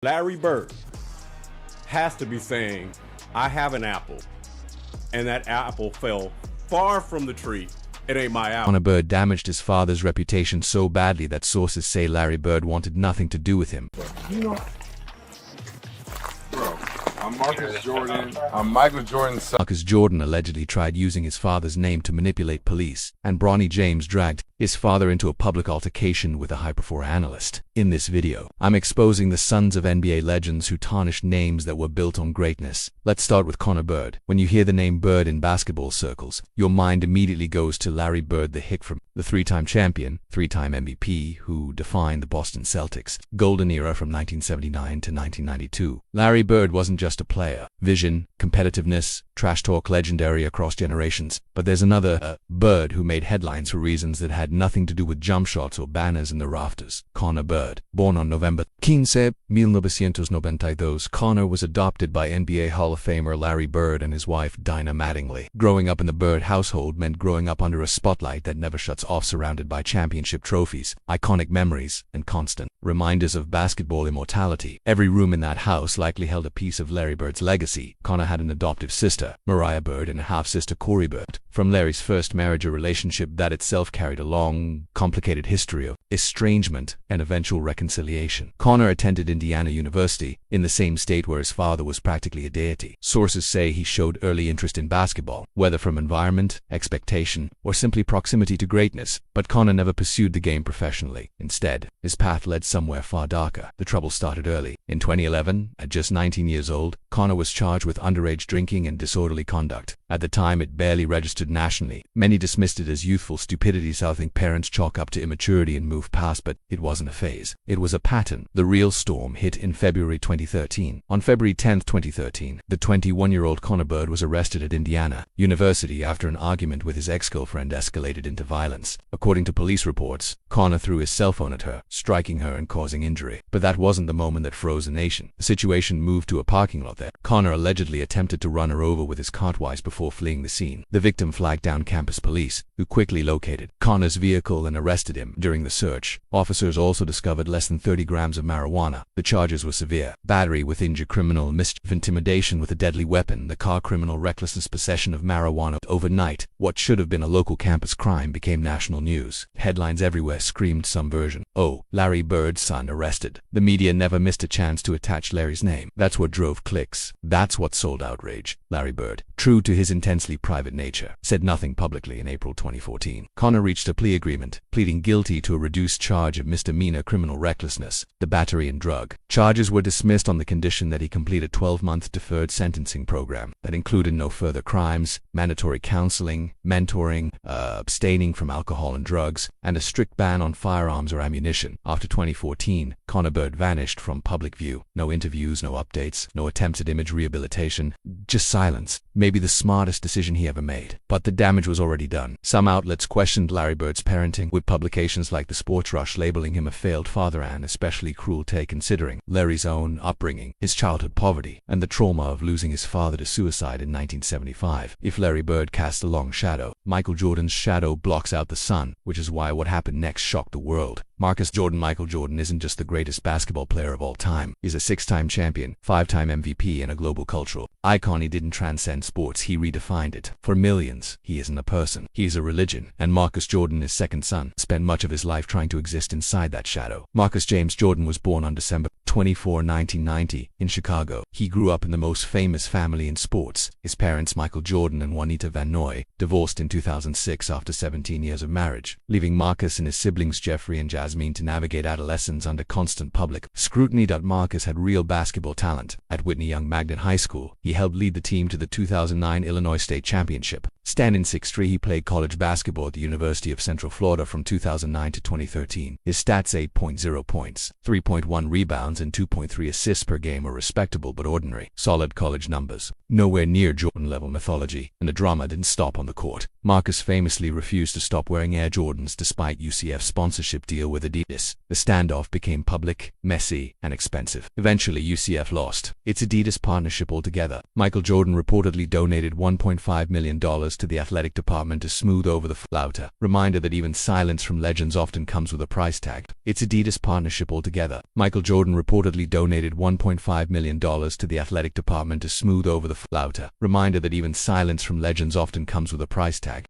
Larry Bird has to be saying, I have an apple, and that apple fell far from the tree. It ain't my apple. Connor Bird damaged his father's reputation so badly that sources say Larry Bird wanted nothing to do with him. You know, bro, I'm Marcus Jordan. I'm Michael Jordan's son. Marcus Jordan allegedly tried using his father's name to manipulate police, and Bronny James dragged his father into a public altercation with a high-profile analyst. In this video, I'm exposing the sons of NBA legends who tarnished names that were built on greatness. Let's start with Connor Bird. When you hear the name Bird in basketball circles, your mind immediately goes to Larry Bird the Hick from the three-time champion, three-time MVP, who defined the Boston Celtics' golden era from 1979 to 1992. Larry Bird wasn't just a player. Vision, competitiveness, trash talk legendary across generations. But there's another Bird who made headlines for reasons that had nothing to do with jump shots or banners in the rafters. Connor Bird. Born on November 15, 1992, Connor was adopted by NBA Hall of Famer Larry Bird and his wife Dinah Mattingly. Growing up in the Bird household meant growing up under a spotlight that never shuts off, surrounded by championship trophies, iconic memories, and constant reminders of basketball immortality. Every room in that house likely held a piece of Larry Bird's legacy. Connor had an adoptive sister, Mariah Bird, and a half-sister, Corey Bird. From Larry's first marriage, a relationship that itself carried a long, complicated history of estrangement and eventual reconciliation. Connor attended Indiana University, in the same state where his father was practically a deity. Sources say he showed early interest in basketball, whether from environment, expectation, or simply proximity to greatness, but Connor never pursued the game professionally. Instead, his path led somewhere far darker. The trouble started early. In 2011, at just 19 years old, Connor was charged with underage drinking and disorderly conduct. At the time, it barely registered nationally. Many dismissed it as youthful stupidity, something parents chalk up to immaturity and move past, but it wasn't a phase. It was a pattern. The real storm hit in February 2013. On February 10, 2013, the 21-year-old Connor Bird was arrested at Indiana University after an argument with his ex-girlfriend escalated into violence. According to police reports, Connor threw his cell phone at her, striking her and causing injury. But that wasn't the moment that froze the nation. The situation moved to a parking lot there. Connor allegedly attempted to run her over with his car twice before fleeing the scene. The victim flagged down campus police, who quickly located Connor's vehicle and arrested him. During the search, officers also discovered less than 30 grams of marijuana. The charges were severe: battery with injury, criminal mischief, intimidation with a deadly weapon, the car, criminal recklessness, possession of marijuana. Overnight, what should have been a local campus crime became national news. Headlines everywhere screamed some version. Oh, Larry Bird's son arrested. The media never missed a chance to attach Larry's name. That's what drove clicks. That's what sold outrage. Larry Bird, true to his intensely private nature, said nothing publicly. In April 2014, Connor reached a plea agreement, pleading guilty to a reduced charge of misdemeanor criminal recklessness. The battery and drug charges were dismissed on the condition that he complete a 12-month deferred sentencing program that included no further crimes, mandatory counseling, mentoring, abstaining from alcohol and drugs, and a strict ban on firearms or ammunition. After 2014, Connor Bird vanished from public view. No interviews, no updates, no attempts at image rehabilitation, just silence. Maybe the smartest decision he ever made. But the damage was already done. Some outlets questioned Larry Bird's parenting, with publications like the Sports Rush labeling him a failed father, an especially cruel take considering Larry's own upbringing, his childhood poverty, and the trauma of losing his father to suicide in 1975. If Larry Bird casts a long shadow, Michael Jordan's shadow blocks out the sun, which is why what happened next shocked the world. Marcus Jordan. Michael Jordan isn't just the greatest basketball player of all time. He's a 6-time champion, 5-time MVP, and a global cultural icon. He didn't transcend sports, he redefined it. For millions, he isn't a person, he's a religion. And Marcus Jordan, his second son, spent much of his life trying to exist inside that shadow. Marcus James Jordan was born on December 24, 1990, in Chicago. He grew up in the most famous family in sports. His parents, Michael Jordan and Juanita Van Noy, divorced in 2006 after 17 years of marriage, leaving Marcus and his siblings Jeffrey and Jasmine to navigate adolescence under constant public scrutiny. Marcus had real basketball talent. At Whitney Young Magnet High School, he helped lead the team to the 2009 Illinois State Championship. Standing 6'3", he played college basketball at the University of Central Florida from 2009 to 2013. His stats: 8.0 points, 3.1 rebounds, and 2.3 assists per game were respectable but ordinary. Solid college numbers. Nowhere near Jordan-level mythology, and the drama didn't stop on the court. Marcus famously refused to stop wearing Air Jordans despite UCF's sponsorship deal with Adidas. The standoff became public, messy, and expensive. Eventually, UCF lost its Adidas partnership altogether. Michael Jordan reportedly reportedly donated $1.5 million to the athletic department to smooth over the flouter. Reminder that even silence from legends often comes with a price tag. It's Adidas partnership altogether. Michael Jordan reportedly donated $1.5 million to the athletic department to smooth over the flouter. Reminder that even silence from legends often comes with a price tag.